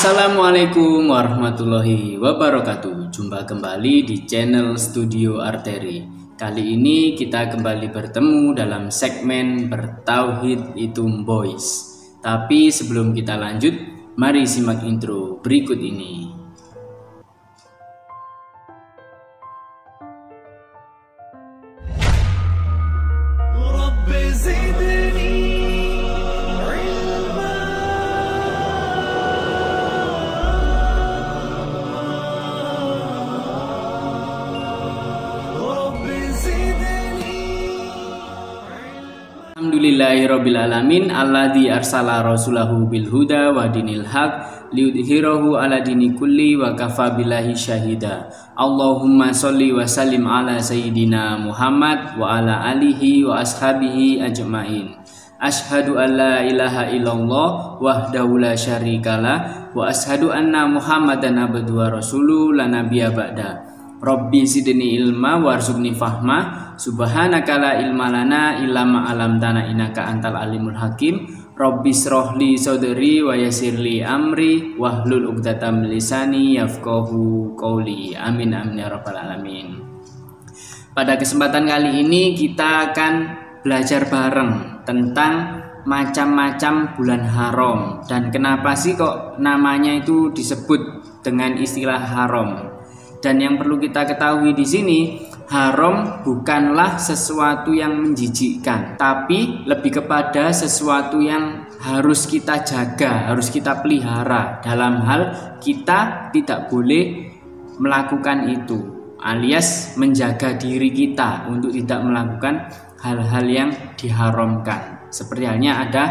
Assalamualaikum warahmatullahi wabarakatuh. Jumpa kembali di channel Studio Arteri. Kali ini kita kembali bertemu dalam segmen Bertauhid itu Boys. Tapi sebelum kita lanjut, mari simak intro berikut ini. Alhamdulillahirrabbilalamin alladzi arsala rasulahu bil huda wa dinil haq liyudhhirahu ala dini kulli wa kafa billahi syahida. Allahumma sholli wa sallim ala sayyidina Muhammad wa ala alihi wa ashabihi ajmain. Ashhadu an la ilaha illallah wahdahu la syarikalah wa ashhadu anna Muhammadan abduhu wa rasuluhu la nabiyya ba'da. Rabbi zidni ilma warzuqni fahma subhanaka la ilma lana illa ma 'allamtana innaka antal alimul hakim. Rabbi shrahli sadri wa yassirli amri wahlul 'uqdatam min lisani yafqahu qawli. Amin amin ya rabbal alamin. Pada kesempatan kali ini kita akan belajar bareng tentang macam-macam bulan haram dan kenapa sih kok namanya itu disebut dengan istilah haram. Dan yang perlu kita ketahui di sini, haram bukanlah sesuatu yang menjijikkan, tapi lebih kepada sesuatu yang harus kita jaga, harus kita pelihara. Dalam hal kita tidak boleh melakukan itu, alias menjaga diri kita untuk tidak melakukan hal-hal yang diharamkan. Seperti halnya ada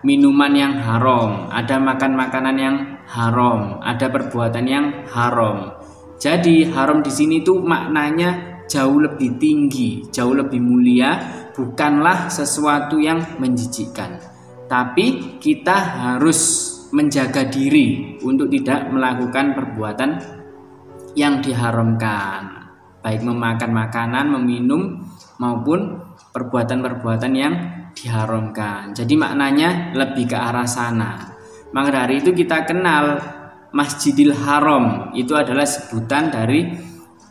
minuman yang haram, ada makan makanan yang haram, ada perbuatan yang haram. Jadi haram di sini tuh maknanya jauh lebih tinggi, jauh lebih mulia, bukanlah sesuatu yang menjijikkan. Tapi kita harus menjaga diri untuk tidak melakukan perbuatan yang diharamkan, baik memakan makanan, meminum maupun perbuatan-perbuatan yang diharamkan. Jadi maknanya lebih ke arah sana. Maka dari itu kita kenal Masjidil Haram itu adalah sebutan dari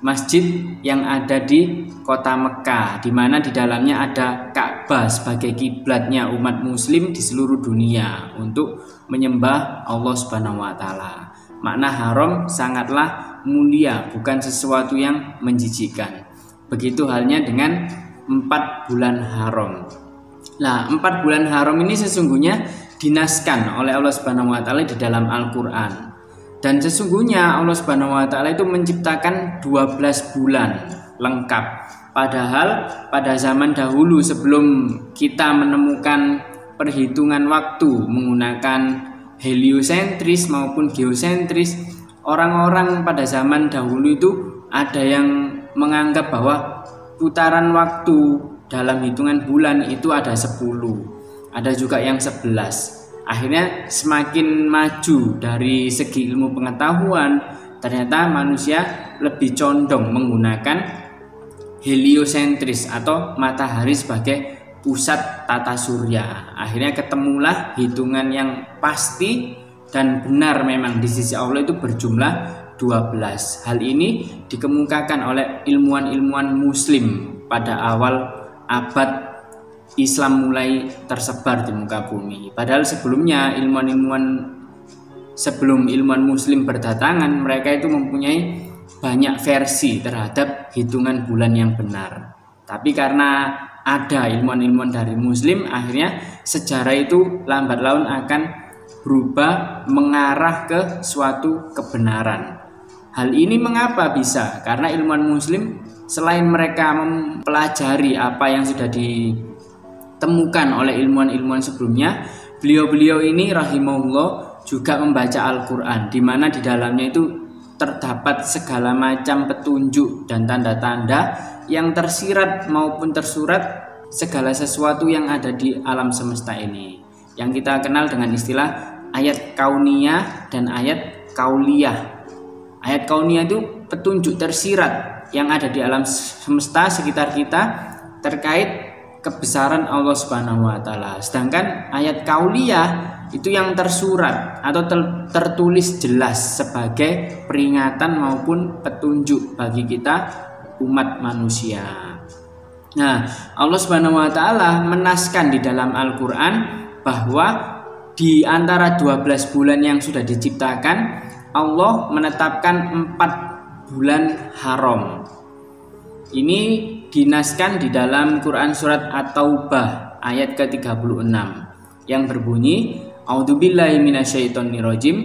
masjid yang ada di kota Mekah, di mana di dalamnya ada Ka'bah sebagai kiblatnya umat muslim di seluruh dunia untuk menyembah Allah Subhanahu wa taala. Makna haram sangatlah mulia, bukan sesuatu yang menjijikkan. Begitu halnya dengan 4 bulan haram. Nah, 4 bulan haram ini sesungguhnya dinaskan oleh Allah Subhanahu wa taala di dalam Al-Qur'an. Dan sesungguhnya Allah Subhanahu wa taala itu menciptakan 12 bulan lengkap. Padahal pada zaman dahulu sebelum kita menemukan perhitungan waktu menggunakan heliosentris maupun geosentris, orang-orang pada zaman dahulu itu ada yang menganggap bahwa putaran waktu dalam hitungan bulan itu ada 10, ada juga yang 11. Akhirnya semakin maju dari segi ilmu pengetahuan, ternyata manusia lebih condong menggunakan heliosentris atau matahari sebagai pusat tata surya. Akhirnya ketemulah hitungan yang pasti dan benar memang di sisi Allah itu berjumlah 12. Hal ini dikemukakan oleh ilmuwan-ilmuwan muslim pada awal abad Islam mulai tersebar di muka bumi. Padahal sebelumnya sebelum ilmuwan muslim berdatangan, mereka itu mempunyai banyak versi terhadap hitungan bulan yang benar. Tapi karena ada ilmuwan-ilmuwan dari muslim, akhirnya sejarah itu lambat laun akan berubah mengarah ke suatu kebenaran. Hal ini mengapa bisa? Karena ilmuwan muslim selain mereka mempelajari apa yang sudah ditemukan oleh ilmuwan-ilmuwan sebelumnya, beliau-beliau ini rahimahullah juga membaca Al-Quran, di mana di dalamnya itu terdapat segala macam petunjuk dan tanda-tanda yang tersirat maupun tersurat segala sesuatu yang ada di alam semesta ini, yang kita kenal dengan istilah ayat kauniyah dan ayat kauliyah. Ayat kauniyah itu petunjuk tersirat yang ada di alam semesta sekitar kita terkait kebesaran Allah Subhanahu wa taala. Sedangkan ayat kauliyah itu yang tersurat atau tertulis jelas sebagai peringatan maupun petunjuk bagi kita umat manusia. Nah, Allah Subhanahu wa taala menaskan di dalam Al-Qur'an bahwa di antara 12 bulan yang sudah diciptakan, Allah menetapkan 4 bulan haram. Ini dinaskan di dalam Quran surat At-Taubah ayat ke-36 yang berbunyi, A'udzubillahi minasyaitonirrajim,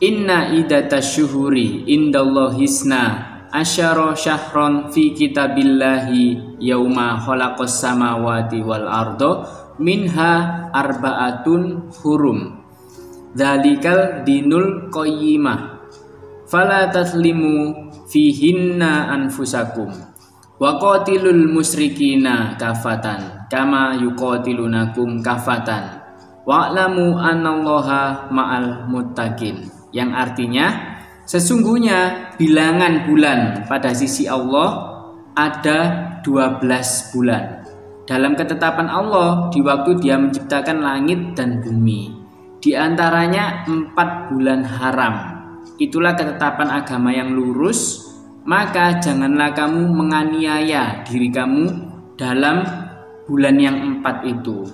inna idatasyuhuri indallahi hisna asyara syahron fi kitabillahi yauma khalaqas samawati wal ardo minha arba'atun hurum dzalikal dinul qayyimah fala taslimu fihinna anfusakum wa qatilul musyrikina kafatan kama yuqatilunakum kafatan wa'lamu annallaha ma'al muttaqin, yang artinya sesungguhnya bilangan bulan pada sisi Allah ada 12 bulan dalam ketetapan Allah di waktu Dia menciptakan langit dan bumi, di antaranya 4 bulan haram. Itulah ketetapan agama yang lurus. Maka janganlah kamu menganiaya diri kamu dalam bulan yang 4 itu,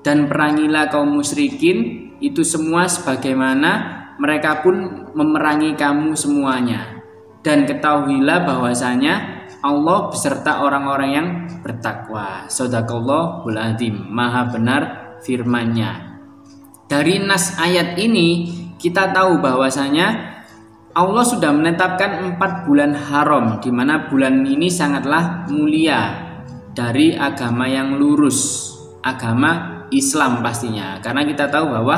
dan perangilah kaum musyrikin itu semua sebagaimana mereka pun memerangi kamu semuanya, dan ketahuilah bahwasanya Allah beserta orang-orang yang bertakwa. Shadaqallahul adzim, maha benar firman-Nya. Dari nas ayat ini kita tahu bahwasanya Allah sudah menetapkan 4 bulan haram, di mana bulan ini sangatlah mulia dari agama yang lurus, agama Islam pastinya. Karena kita tahu bahwa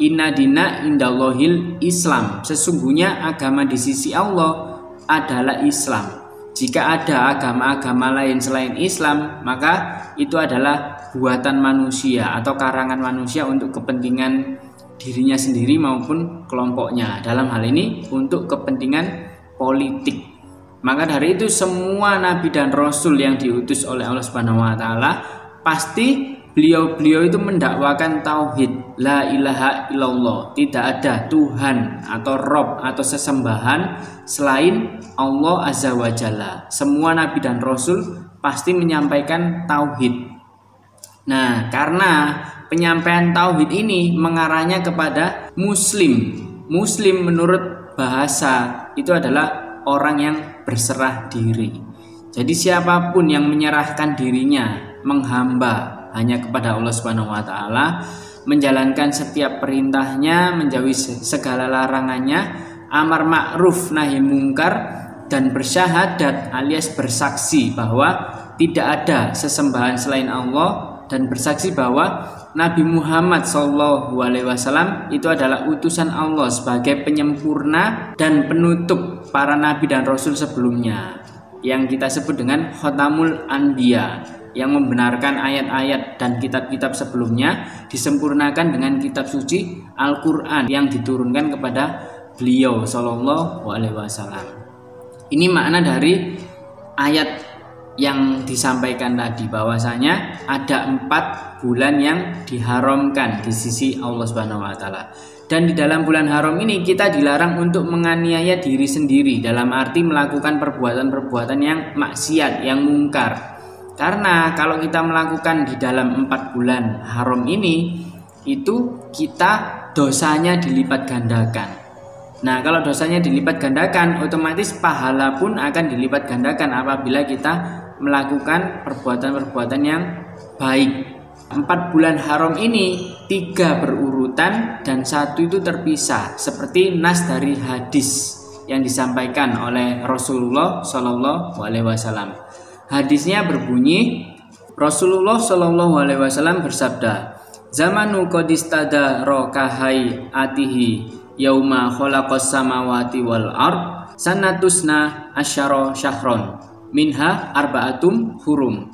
inna dina indallahil Islam, sesungguhnya agama di sisi Allah adalah Islam. Jika ada agama-agama lain selain Islam, maka itu adalah buatan manusia atau karangan manusia untuk kepentingan dirinya sendiri maupun kelompoknya, dalam hal ini untuk kepentingan politik. Maka dari itu semua nabi dan rasul yang diutus oleh Allah Subhanahu wa taala pasti beliau-beliau itu mendakwakan tauhid, la ilaha illallah, tidak ada Tuhan atau Rob atau sesembahan selain Allah Azza wa Jalla. Semua nabi dan rasul pasti menyampaikan tauhid. Nah, karena penyampaian tauhid ini mengarahnya kepada muslim. Muslim menurut bahasa itu adalah orang yang berserah diri. Jadi siapapun yang menyerahkan dirinya, menghamba hanya kepada Allah Subhanahu wa taala, menjalankan setiap perintahnya, menjauhi segala larangannya, amar ma'ruf nahi mungkar, dan bersyahadat alias bersaksi bahwa tidak ada sesembahan selain Allah, dan bersaksi bahwa Nabi Muhammad SAW itu adalah utusan Allah sebagai penyempurna dan penutup para nabi dan rasul sebelumnya, yang kita sebut dengan Khotamul Anbiya, yang membenarkan ayat-ayat dan kitab-kitab sebelumnya disempurnakan dengan kitab suci Al-Quran yang diturunkan kepada beliau SAW. Ini makna dari ayat yang disampaikan tadi, bahwasanya ada 4 bulan yang diharamkan di sisi Allah Subhanahu wa taala. Dan di dalam bulan haram ini kita dilarang untuk menganiaya diri sendiri, dalam arti melakukan perbuatan-perbuatan yang maksiat, yang mungkar. Karena kalau kita melakukan di dalam 4 bulan haram ini, itu kita dosanya dilipat gandakan. Nah, kalau dosanya dilipat gandakan, otomatis pahala pun akan dilipat gandakan apabila kita melakukan perbuatan-perbuatan yang baik. 4 bulan haram ini 3 berurutan dan 1 itu terpisah, seperti nas dari hadis yang disampaikan oleh Rasulullah SAW. Hadisnya berbunyi, Rasulullah SAW bersabda, "Zamanu qad istadara kahai atihi yauma khalaqas samawati wal ard sanatusna asyara syahron minha arba'atum hurum."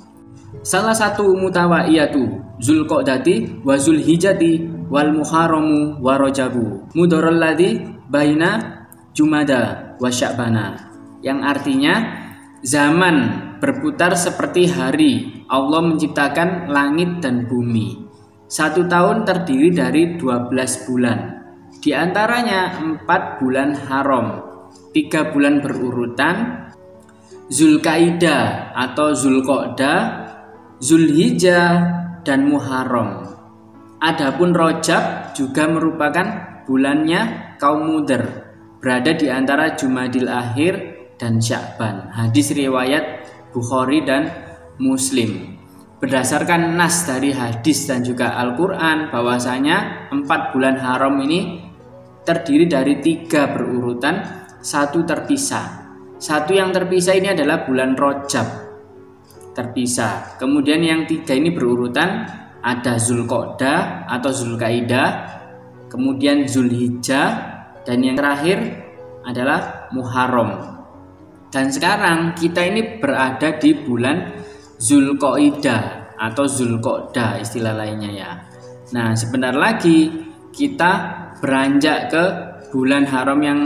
Salah satu mutawaiyatu Zulqa'dati wa Zulhijjati wal Muharramu wa Rajabu mudarrul ladzi baina Jumada wa Sya'bana, yang artinya zaman berputar seperti hari Allah menciptakan langit dan bumi. 1 tahun terdiri dari 12 bulan. Di antaranya 4 bulan haram, 3 bulan berurutan, Zulkaidah atau Zulqa'dah, Zulhijjah, dan Muharram. Adapun Rajab juga merupakan bulannya kaum Mudar, berada di antara Jumadil Akhir dan Sya'ban. Hadis riwayat Bukhari dan Muslim. Berdasarkan nas dari hadis dan juga Al-Quran, bahwasanya 4 bulan haram ini terdiri dari 3 berurutan, 1 terpisah. 1 yang terpisah ini adalah bulan Rajab, terpisah. Kemudian yang 3 ini berurutan, ada Zulqa'dah atau Zulkaidah, kemudian Zulhijjah, dan yang terakhir adalah Muharram. Dan sekarang kita ini berada di bulan Zulqaidah atau Zulqa'dah istilah lainnya ya. Nah, sebentar lagi kita beranjak ke bulan haram yang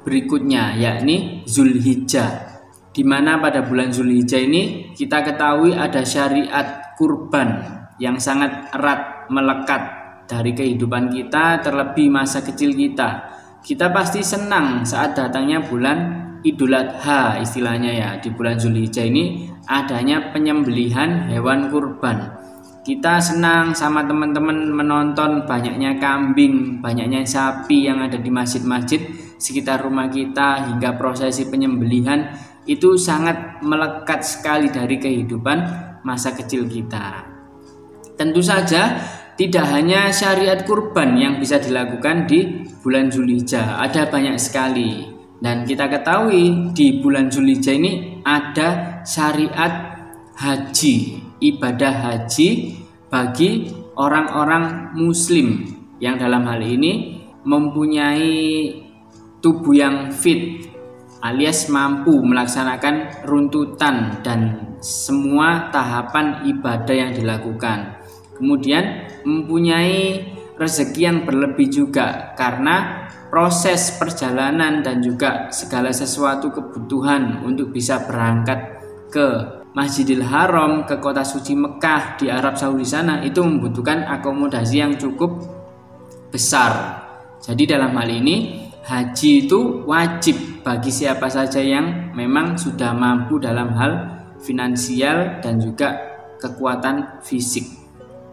berikutnya, yakni Zulhijjah. Di mana pada bulan Zulhijjah ini kita ketahui ada syariat kurban yang sangat erat melekat dari kehidupan kita, terlebih masa kecil kita. Kita pasti senang saat datangnya bulan Idul Adha istilahnya ya. Di bulan Zulhijjah ini adanya penyembelihan hewan kurban. Kita senang sama teman-teman menonton banyaknya kambing, banyaknya sapi yang ada di masjid-masjid sekitar rumah kita, hingga prosesi penyembelihan itu sangat melekat sekali dari kehidupan masa kecil kita. Tentu saja tidak hanya syariat kurban yang bisa dilakukan di bulan Zulhijjah, ada banyak sekali. Dan kita ketahui di bulan Zulhijjah ini ada syariat haji, ibadah haji bagi orang-orang muslim yang dalam hal ini mempunyai tubuh yang fit alias mampu melaksanakan runtutan dan semua tahapan ibadah yang dilakukan. Kemudian mempunyai rezeki yang berlebih juga karena proses perjalanan dan juga segala sesuatu kebutuhan untuk bisa berangkat ke Masjidil Haram, ke kota suci Mekah di Arab Saudi sana, itu membutuhkan akomodasi yang cukup besar. Jadi dalam hal ini haji itu wajib bagi siapa saja yang memang sudah mampu dalam hal finansial dan juga kekuatan fisik.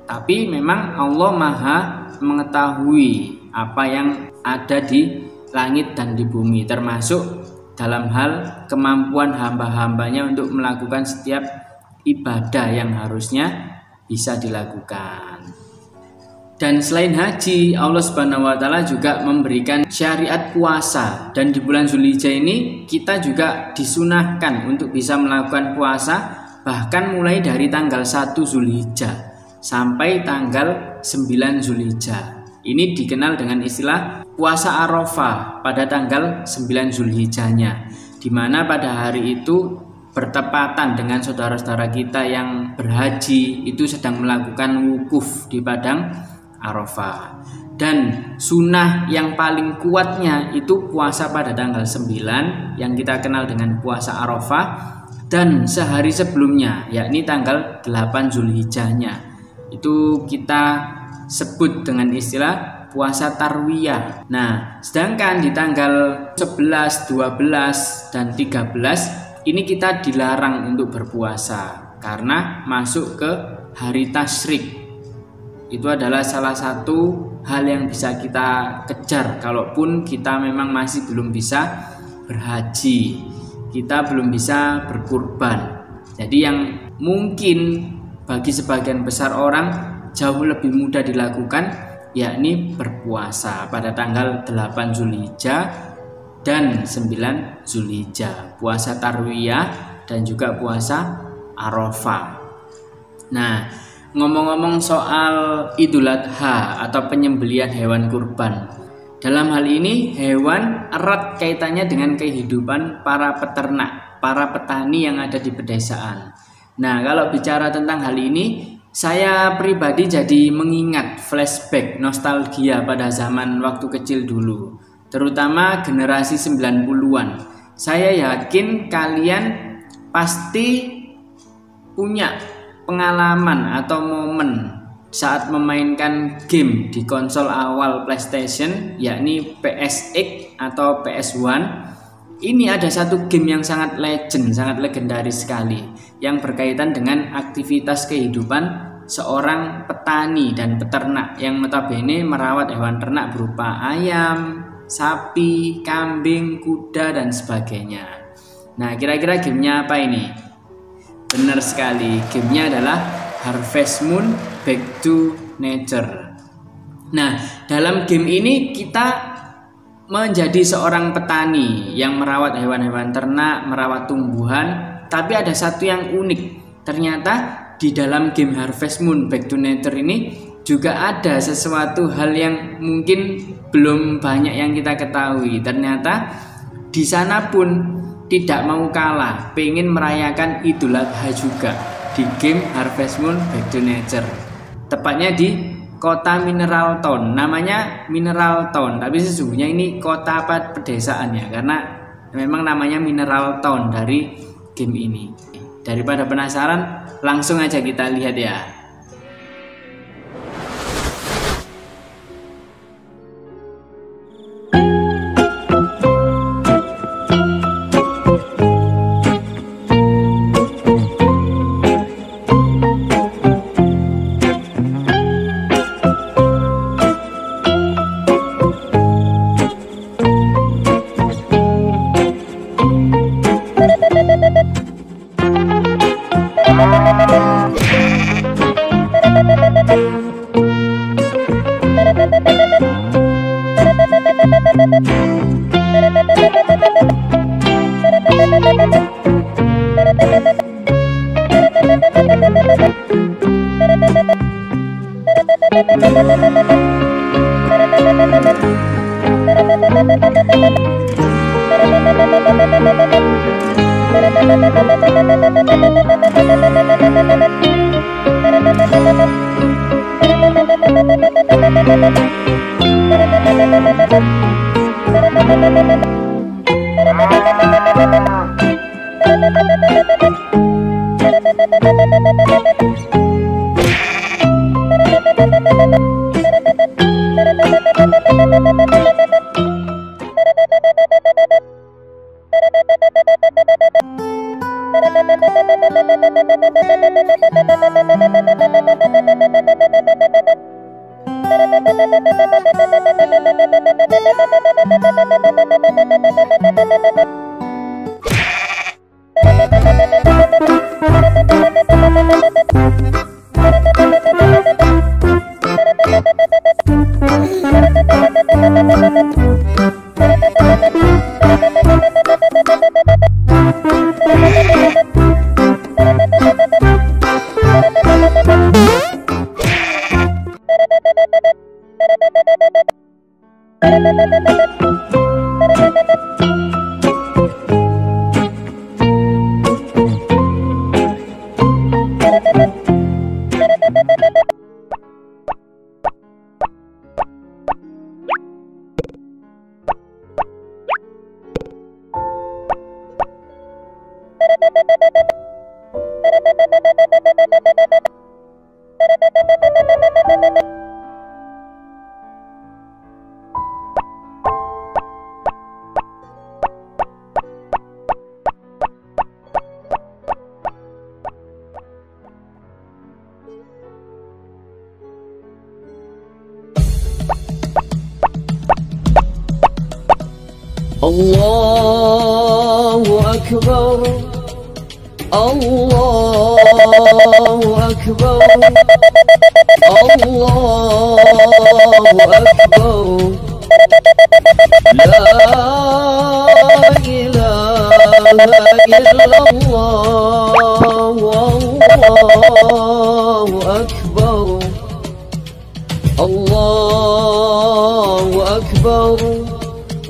Tapi memang Allah Maha mengetahui apa yang ada di langit dan di bumi, termasuk dalam hal kemampuan hamba-hambanya untuk melakukan setiap ibadah yang harusnya bisa dilakukan. Dan selain haji, Allah Subhanahu wa Ta'ala juga memberikan syariat puasa. Dan di bulan Zulhijjah ini kita juga disunahkan untuk bisa melakukan puasa, bahkan mulai dari tanggal 1 Zulhijjah sampai tanggal 9 Zulhijjah. Ini dikenal dengan istilah puasa Arafah pada tanggal 9 Zulhijjahnya, di mana pada hari itu bertepatan dengan saudara-saudara kita yang berhaji itu sedang melakukan wukuf di padang Arafah. Dan sunnah yang paling kuatnya itu puasa pada tanggal 9 yang kita kenal dengan puasa Arafah, dan sehari sebelumnya yakni tanggal 8 Zulhijjahnya itu kita sebut dengan istilah puasa tarwiyah. Nah, sedangkan di tanggal 11, 12, dan 13 ini kita dilarang untuk berpuasa karena masuk ke hari tasyrik. Itu adalah salah satu hal yang bisa kita kejar kalaupun kita memang masih belum bisa berhaji, kita belum bisa berkurban. Jadi yang mungkin bagi sebagian besar orang jauh lebih mudah dilakukan yakni berpuasa pada tanggal 8 Zulhijjah dan 9 Zulhijjah, puasa tarwiyah dan juga puasa Arafah. Nah, ngomong-ngomong soal Idul Adha atau penyembelihan hewan kurban, dalam hal ini hewan erat kaitannya dengan kehidupan para peternak, para petani yang ada di pedesaan. Nah, kalau bicara tentang hal ini, saya pribadi jadi mengingat flashback nostalgia pada zaman waktu kecil dulu, terutama generasi 90-an. Saya yakin kalian pasti punya pengalaman atau momen saat memainkan game di konsol awal PlayStation, yakni PSX atau PS1. Ini ada satu game yang sangat legend, sangat legendaris sekali, yang berkaitan dengan aktivitas kehidupan seorang petani dan peternak yang notabene merawat hewan ternak berupa ayam, sapi, kambing, kuda, dan sebagainya. Nah, kira-kira gamenya apa ini? Benar sekali, gamenya adalah Harvest Moon Back to Nature. Nah, dalam game ini kita menjadi seorang petani yang merawat hewan-hewan ternak, merawat tumbuhan. Tapi ada satu yang unik, ternyata di dalam game Harvest Moon Back to Nature ini juga ada sesuatu hal yang mungkin belum banyak yang kita ketahui. Ternyata di sana pun tidak mau kalah, pengen merayakan Idul Adha juga di game Harvest Moon Back to Nature. Tepatnya di kota Mineral Town, namanya Mineral Town, tapi sesungguhnya ini kota pedesaan ya, karena memang namanya Mineral Town dari game ini. Daripada penasaran, langsung aja kita lihat ya. Allahu Akbar, Allahu Akbar, Allahu Akbar, La ilaha illallah, Allahu Akbar, Allahu Akbar,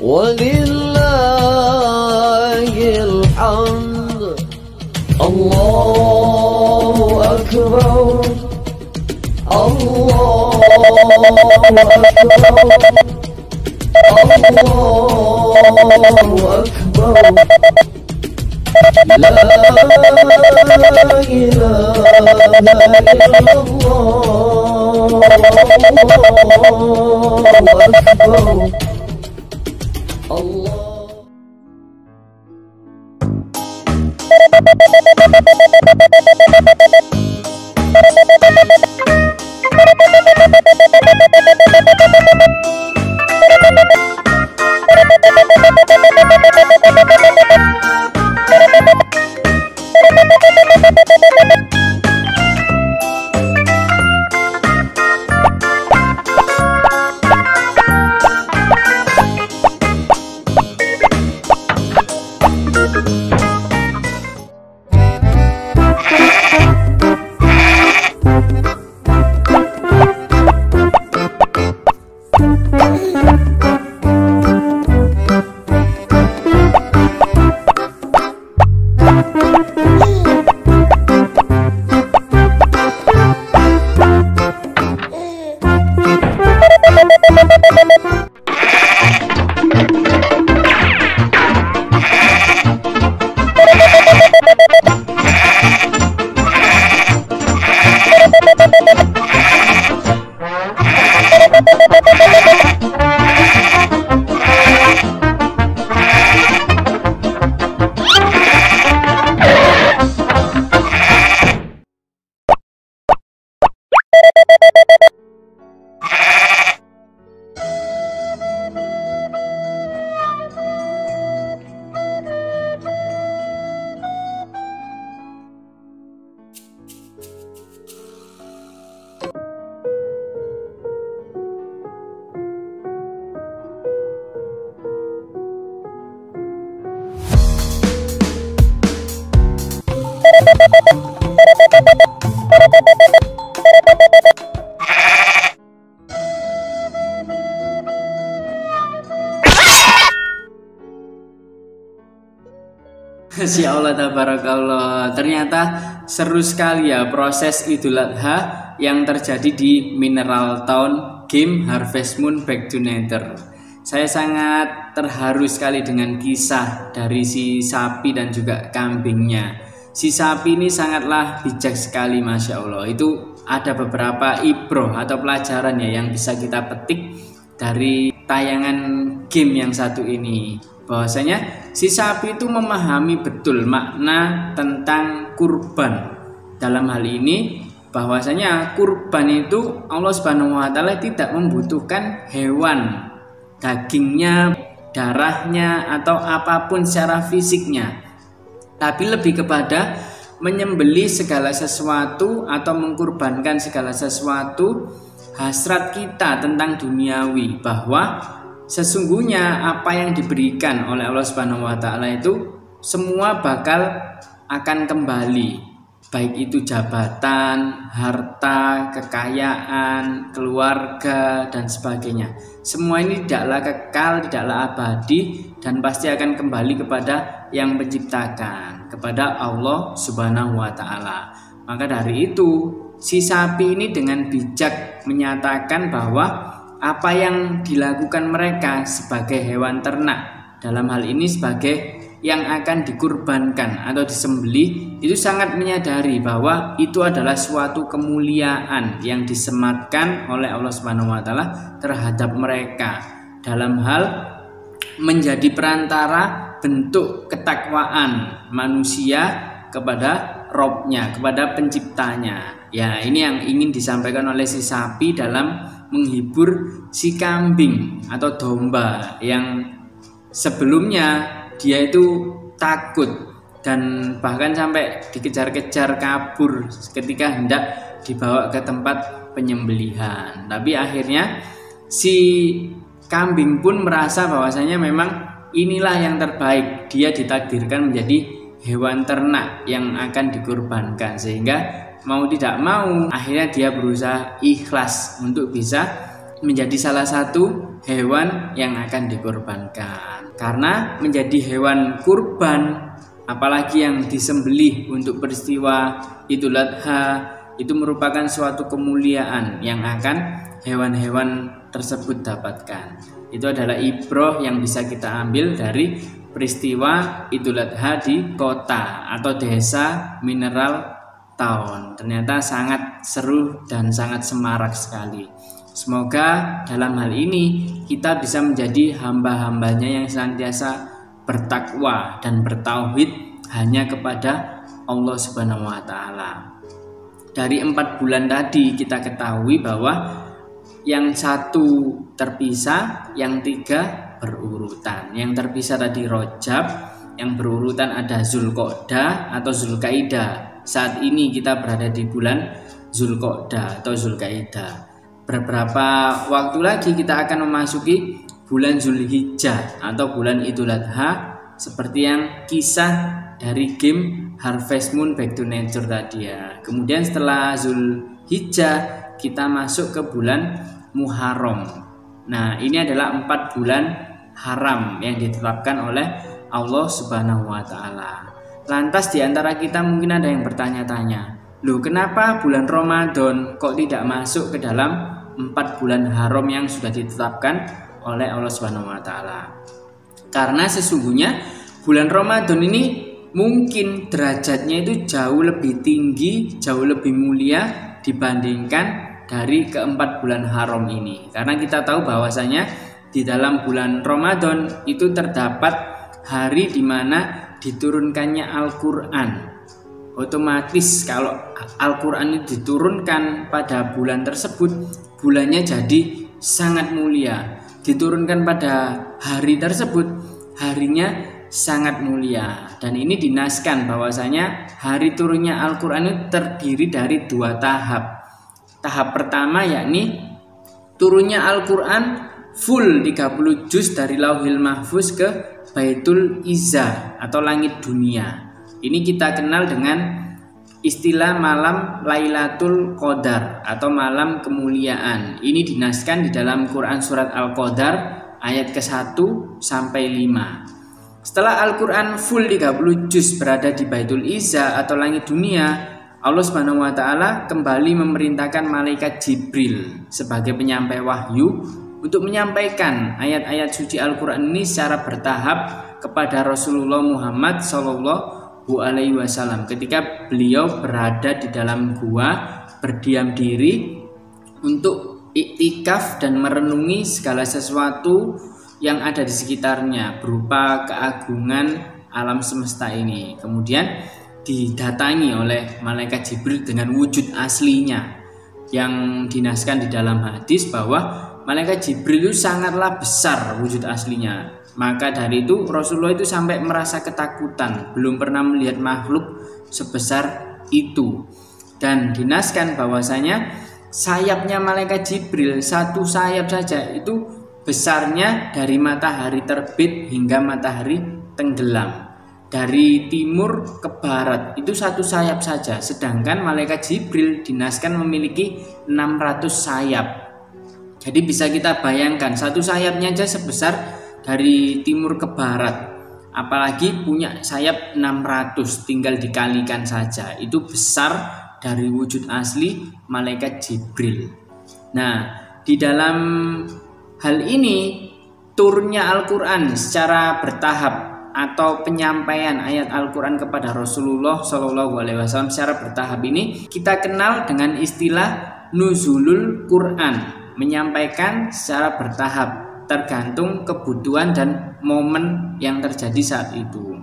walillahil hamd. Allahu Akbar, Allahu Akbar, Allahu Akbar, La ilaha illallah, Masya Allah, tabarakallah. Ternyata seru sekali ya proses Idul Adha yang terjadi di Mineral Town game Harvest Moon Back to Nether. Saya sangat terharu sekali dengan kisah dari si sapi dan juga kambingnya. Si sapi ini sangatlah bijak sekali, Masya Allah. Itu ada beberapa ibroh atau pelajaran ya yang bisa kita petik dari tayangan game yang satu ini. Bahwasanya si sapi itu memahami betul makna tentang kurban. Dalam hal ini bahwasanya kurban itu Allah Subhanahu wa taala tidak membutuhkan hewan, dagingnya, darahnya atau apapun secara fisiknya, tapi lebih kepada menyembelih segala sesuatu atau mengkurbankan segala sesuatu hasrat kita tentang duniawi, bahwa sesungguhnya apa yang diberikan oleh Allah Subhanahu wa taala itu semua bakal akan kembali, baik itu jabatan, harta, kekayaan, keluarga dan sebagainya. Semua ini tidaklah kekal, tidaklah abadi dan pasti akan kembali kepada yang menciptakan, kepada Allah Subhanahu wa taala. Maka dari itu, si sapi ini dengan bijak menyatakan bahwa apa yang dilakukan mereka sebagai hewan ternak, dalam hal ini sebagai yang akan dikurbankan atau disembelih, itu sangat menyadari bahwa itu adalah suatu kemuliaan yang disematkan oleh Allah Subhanahu wa taala terhadap mereka dalam hal menjadi perantara bentuk ketakwaan manusia kepada Robnya, kepada penciptanya. Ya, ini yang ingin disampaikan oleh si sapi dalam menghibur si kambing atau domba yang sebelumnya dia itu takut dan bahkan sampai dikejar-kejar kabur ketika hendak dibawa ke tempat penyembelihan. Tapi akhirnya si kambing pun merasa bahwasanya memang inilah yang terbaik, dia ditakdirkan menjadi hewan ternak yang akan dikurbankan, sehingga mau tidak mau akhirnya dia berusaha ikhlas untuk bisa menjadi salah satu hewan yang akan dikurbankan. Karena menjadi hewan kurban, apalagi yang disembelih untuk peristiwa Idul Adha, itu merupakan suatu kemuliaan yang akan hewan-hewan tersebut dapatkan. Itu adalah ibroh yang bisa kita ambil dari peristiwa Idul Adha di kota atau desa Mineral tahun. Ternyata sangat seru dan sangat semarak sekali. Semoga dalam hal ini kita bisa menjadi hamba-hambanya yang senantiasa bertakwa dan bertauhid hanya kepada Allah Subhanahu wa Ta'ala. Dari 4 bulan tadi kita ketahui bahwa yang 1 terpisah, yang 3 berurutan. Yang terpisah tadi Rajab, yang berurutan ada Zulqa'dah atau Zulkaidah. Saat ini kita berada di bulan Zulqa'dah atau Zulkaidah. Beberapa waktu lagi kita akan memasuki bulan Zulhijjah atau bulan Idul Adha, seperti yang kisah dari game Harvest Moon Back to Nature tadi ya. Kemudian setelah Zulhijjah kita masuk ke bulan Muharram. Nah, ini adalah 4 bulan haram yang ditetapkan oleh Allah Subhanahu wa Ta'ala. Lantas di antara kita mungkin ada yang bertanya-tanya, loh kenapa bulan Ramadan kok tidak masuk ke dalam 4 bulan haram yang sudah ditetapkan oleh Allah Subhanahu wa Ta'ala? Karena sesungguhnya bulan Ramadan ini mungkin derajatnya itu jauh lebih tinggi, jauh lebih mulia dibandingkan dari ke-4 bulan haram ini. Karena kita tahu bahwasanya di dalam bulan Ramadan itu terdapat hari di mana diturunkannya Al-Quran. Otomatis kalau Al-Quran itu diturunkan pada bulan tersebut, bulannya jadi sangat mulia. Diturunkan pada hari tersebut, harinya sangat mulia. Dan ini dinaskan bahwasanya hari turunnya Al-Quran itu terdiri dari 2 tahap. Tahap pertama yakni turunnya Al-Quran full 30 juz dari Lauhil Mahfuz ke Baitul Izzah atau langit dunia. Ini kita kenal dengan istilah malam Lailatul Qadar atau malam kemuliaan. Ini dinaskan di dalam Quran surat Al-Qadar ayat ke-1 sampai 5. Setelah Al-Quran full 30 juz berada di Baitul Izzah atau langit dunia, Allah Subhanahu wa Ta'ala kembali memerintahkan malaikat Jibril sebagai penyampai wahyu untuk menyampaikan ayat-ayat suci Al-Quran ini secara bertahap kepada Rasulullah Muhammad Sallallahu Alaihi Wasallam ketika beliau berada di dalam gua berdiam diri untuk iktikaf dan merenungi segala sesuatu yang ada di sekitarnya berupa keagungan alam semesta ini. Kemudian didatangi oleh malaikat Jibril dengan wujud aslinya, yang dinaskan di dalam hadis bahwa malaikat Jibril itu sangatlah besar wujud aslinya. Maka dari itu Rasulullah itu sampai merasa ketakutan, belum pernah melihat makhluk sebesar itu. Dan dinaskan bahwasanya sayapnya malaikat Jibril, 1 sayap saja itu besarnya dari matahari terbit hingga matahari tenggelam. Dari timur ke barat itu 1 sayap saja. Sedangkan malaikat Jibril dinaskan memiliki 600 sayap. Jadi bisa kita bayangkan 1 sayapnya aja sebesar dari timur ke barat, apalagi punya sayap 600, tinggal dikalikan saja. Itu besar dari wujud asli malaikat Jibril. Nah, di dalam hal ini turunnya Al-Quran secara bertahap atau penyampaian ayat Al-Quran kepada Rasulullah SAW secara bertahap ini kita kenal dengan istilah nuzulul Quran, menyampaikan secara bertahap tergantung kebutuhan dan momen yang terjadi saat itu.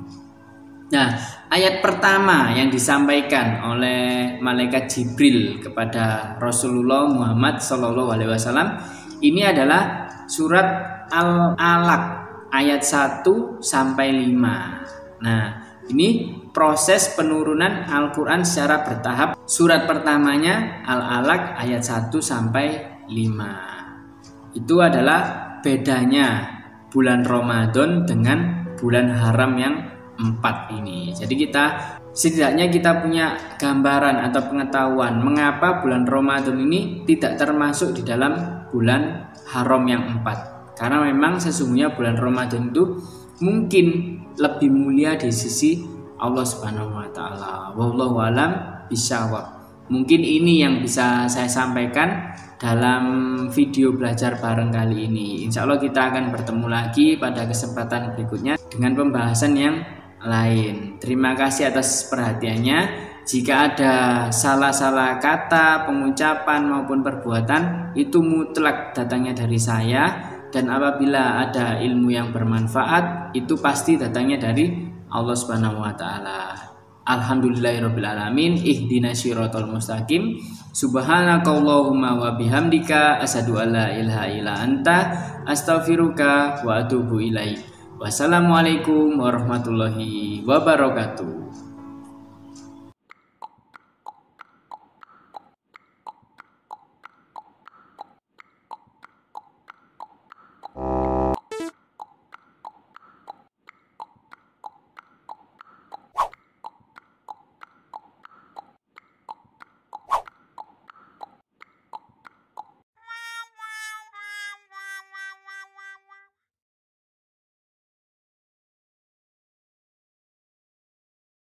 Nah, ayat pertama yang disampaikan oleh malaikat Jibril kepada Rasulullah Muhammad SAW ini adalah surat Al-Alaq ayat 1 sampai 5. Nah, ini proses penurunan Al-Quran secara bertahap. Surat pertamanya Al-Alaq ayat 1 sampai 5. Itu adalah bedanya bulan Ramadan dengan bulan haram yang 4 ini. Jadi setidaknya kita punya gambaran atau pengetahuan mengapa bulan Ramadan ini tidak termasuk di dalam bulan haram yang 4. Karena memang sesungguhnya bulan Ramadan itu mungkin lebih mulia di sisi Allah Subhanahu wa Ta'ala. Wallahu alam bishawab. Mungkin ini yang bisa saya sampaikan dalam video belajar bareng kali ini. Insya Allah kita akan bertemu lagi pada kesempatan berikutnya dengan pembahasan yang lain. Terima kasih atas perhatiannya. Jika ada salah-salah kata, pengucapan maupun perbuatan, itu mutlak datangnya dari saya. Dan apabila ada ilmu yang bermanfaat, itu pasti datangnya dari Allah Subhanahu wa taala. Alhamdulillahirabbil alamin, ihdinas siratal mustaqim. Subhanakallahumma wa bihamdika asyhadu alla ilaha illa anta astaghfiruka wa atubu ilaik. Wassalamualaikum warahmatullahi wabarakatuh.